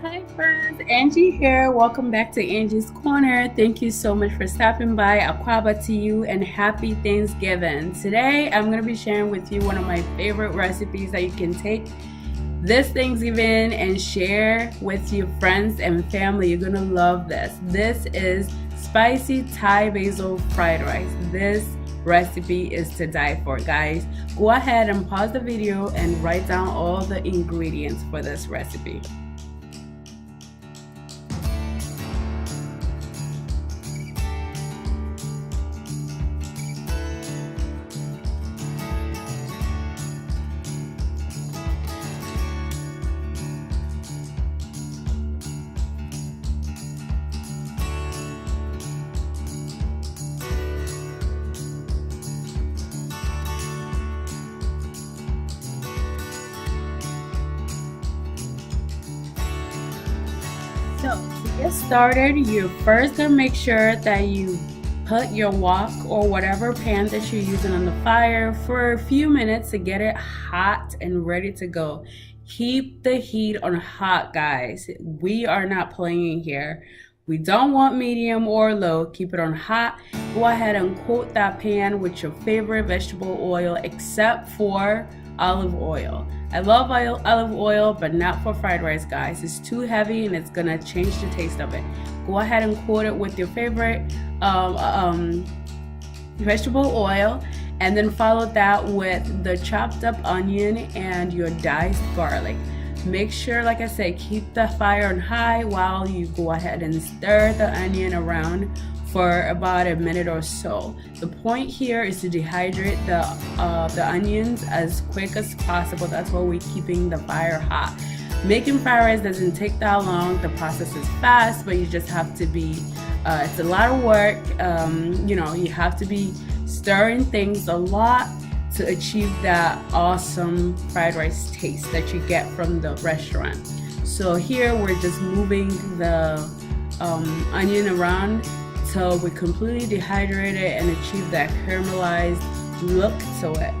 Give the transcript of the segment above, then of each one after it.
Hi friends, Angie here. Welcome back to Angie's Corner. Thank you so much for stopping by. Akwaba to you and happy Thanksgiving. Today I'm going to be sharing with you one of my favorite recipes that you can take this Thanksgiving and share with your friends and family. You're going to love this. This is spicy Thai basil fried rice. This recipe is to die for, guys. Go ahead and pause the video and write down all the ingredients for this recipe. So to get started, you're first gonna make sure that you put your wok or whatever pan that you're using on the fire for a few minutes to get it hot and ready to go. Keep the heat on hot, guys. We are not playing here. We don't want medium or low. Keep it on hot. Go ahead and coat that pan with your favorite vegetable oil except for olive oil. I love olive oil, but not for fried rice, guys. It's too heavy and it's gonna change the taste of it. Go ahead and coat it with your favorite vegetable oil, and then follow that with the chopped up onion and your diced garlic. Make sure, like I said, keep the fire on high while you go ahead and stir the onion around for about a minute or so. The point here is to dehydrate the onions as quick as possible. That's why we're keeping the fire hot. Making fried rice doesn't take that long. The process is fast, but you just have to be, it's a lot of work. You have to be stirring things a lot to achieve that awesome fried rice taste that you get from the restaurant. So here we're just moving the onion around till we completely dehydrate it and achieve that caramelized look to it.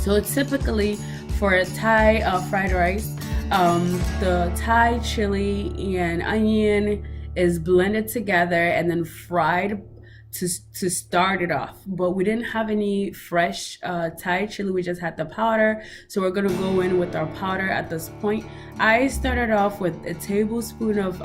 So typically for a Thai fried rice, the Thai chili and onion is blended together and then fried to start it off. But we didn't have any fresh Thai chili, we just had the powder, so we're gonna go in with our powder at this point. I started off with a tablespoon of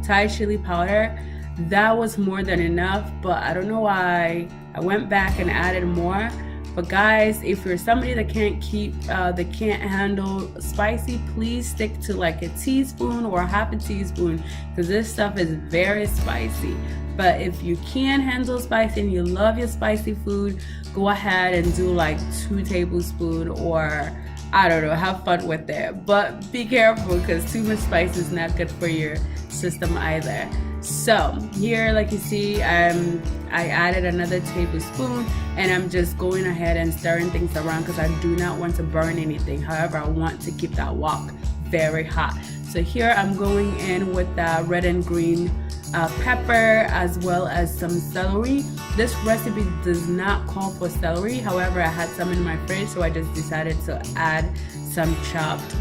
Thai chili powder. That was more than enough, but I don't know why I went back and added more. But guys, if you're somebody that can't handle spicy, please stick to like a teaspoon or half a teaspoon, because this stuff is very spicy. But if you can handle spicy and you love your spicy food, go ahead and do like 2 tablespoons, or I don't know, have fun with it. But be careful, because too much spice is not good for your system either. So here, like you see, I added another tablespoon, and I'm just going ahead and stirring things around because I do not want to burn anything. However, I want to keep that wok very hot. So here I'm going in with the red and green pepper, as well as some celery. This recipe does not call for celery. However, I had some in my fridge, so I just decided to add some chopped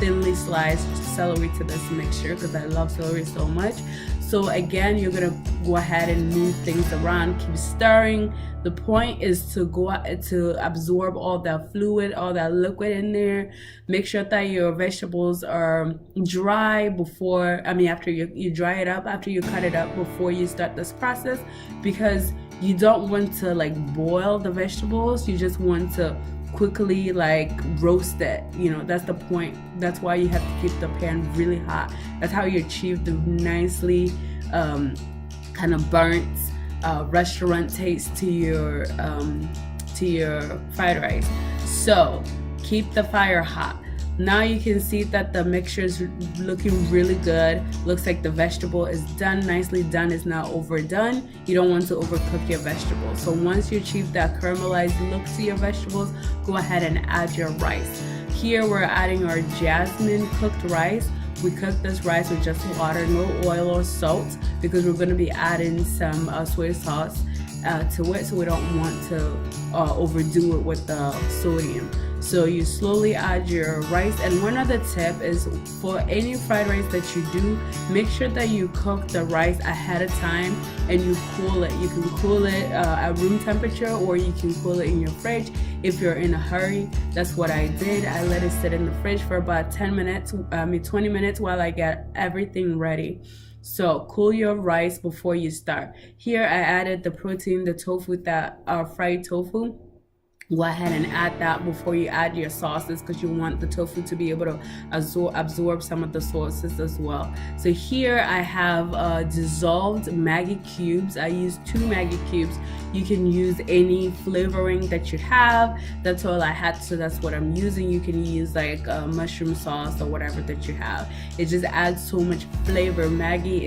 thinly sliced celery to this mixture because I love celery so much. So again, you're gonna go ahead and move things around, keep stirring. The point is to absorb all that fluid, all that liquid in there. Make sure that your vegetables are dry after you dry it up, after you cut it up, before you start this process, because you don't want to like boil the vegetables. You just want to quickly like roast it. That's the point. That's why you have to keep the pan really hot. That's how you achieve the nicely kind of burnt restaurant taste to your fried rice. So keep the fire hot. Now you can see that the mixture is looking really good. Looks like the vegetable is done, nicely done. It's not overdone. You don't want to overcook your vegetables. So once you achieve that caramelized look to your vegetables, go ahead and add your rice. Here we're adding our jasmine cooked rice. We cook this rice with just water, no oil or salt, because we're going to be adding some soy sauce to it, so we don't want to overdo it with the sodium. So you slowly add your rice. And one other tip is, for any fried rice that you do, make sure that you cook the rice ahead of time and you cool it. You can cool it at room temperature, or you can cool it in your fridge if you're in a hurry. That's what I did. I let it sit in the fridge for about 20 minutes while I get everything ready. So cool your rice before you start. Here I added the protein, the tofu, that fried tofu. Go ahead and add that before you add your sauces, because you want the tofu to be able to absorb some of the sauces as well. So here I have dissolved Maggi cubes. I use 2 Maggi cubes. You can use any flavoring that you have. That's all I had, so that's what I'm using. You can use like mushroom sauce or whatever that you have. It just adds so much flavor. Maggi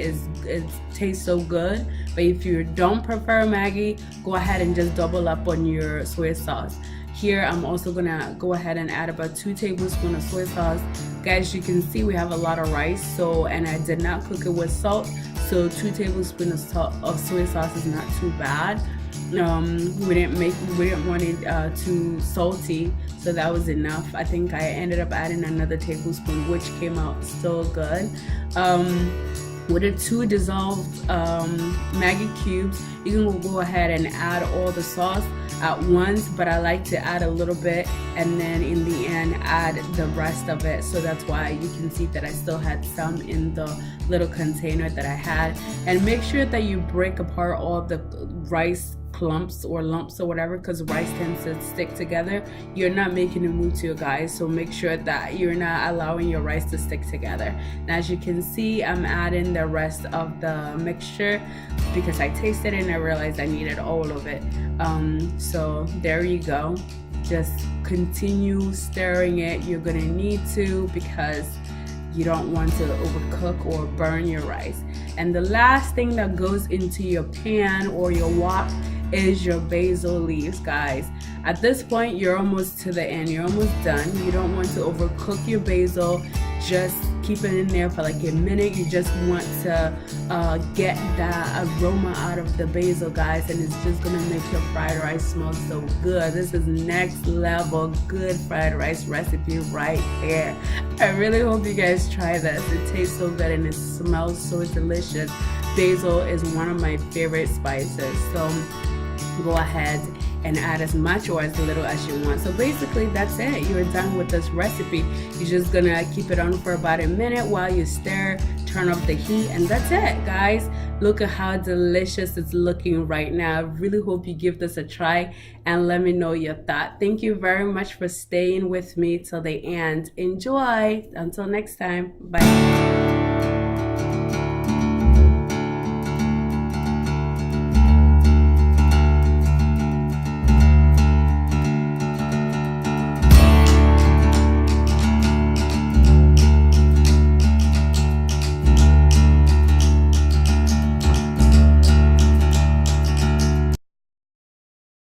it tastes so good, but if you don't prefer Maggi, go ahead and just double up on your soy sauce. Here I'm also gonna go ahead and add about 2 tablespoons of soy sauce. Guys, you can see we have a lot of rice, and I did not cook it with salt, so 2 tablespoons of soy sauce is not too bad. We didn't want it too salty, so that was enough. I think I ended up adding another tablespoon, which came out still good. With the 2 dissolved Maggi cubes, you can go ahead and add all the sauce at once, but I like to add a little bit and then in the end add the rest of it. So that's why you can see that I still had some in the little container that I had. And make sure that you break apart all the rice clumps or lumps or whatever, because rice tends to stick together. You're not making a move to, guys, so make sure that you're not allowing your rice to stick together. Now, as you can see, I'm adding the rest of the mixture because I tasted it and I realized I needed all of it. So there you go. Just continue stirring it. You're gonna need to, because you don't want to overcook or burn your rice. And the last thing that goes into your pan or your wok is your basil leaves, guys. At this point, you're almost to the end. You're almost done. You don't want to overcook your basil. Just keep it in there for like a minute. You just want to get that aroma out of the basil, guys, and it's just gonna make your fried rice smell so good. This is next level good fried rice recipe right here. I really hope you guys try this. It tastes so good and it smells so delicious. Basil is one of my favorite spices, so go ahead and add as much or as little as you want. So basically that's it. You're done with this recipe. You're just gonna keep it on for about a minute while you stir, turn up the heat, and that's it, guys. Look at how delicious it's looking right now. I really hope you give this a try and let me know your thought. Thank you very much for staying with me till the end. Enjoy. Until next time. Bye.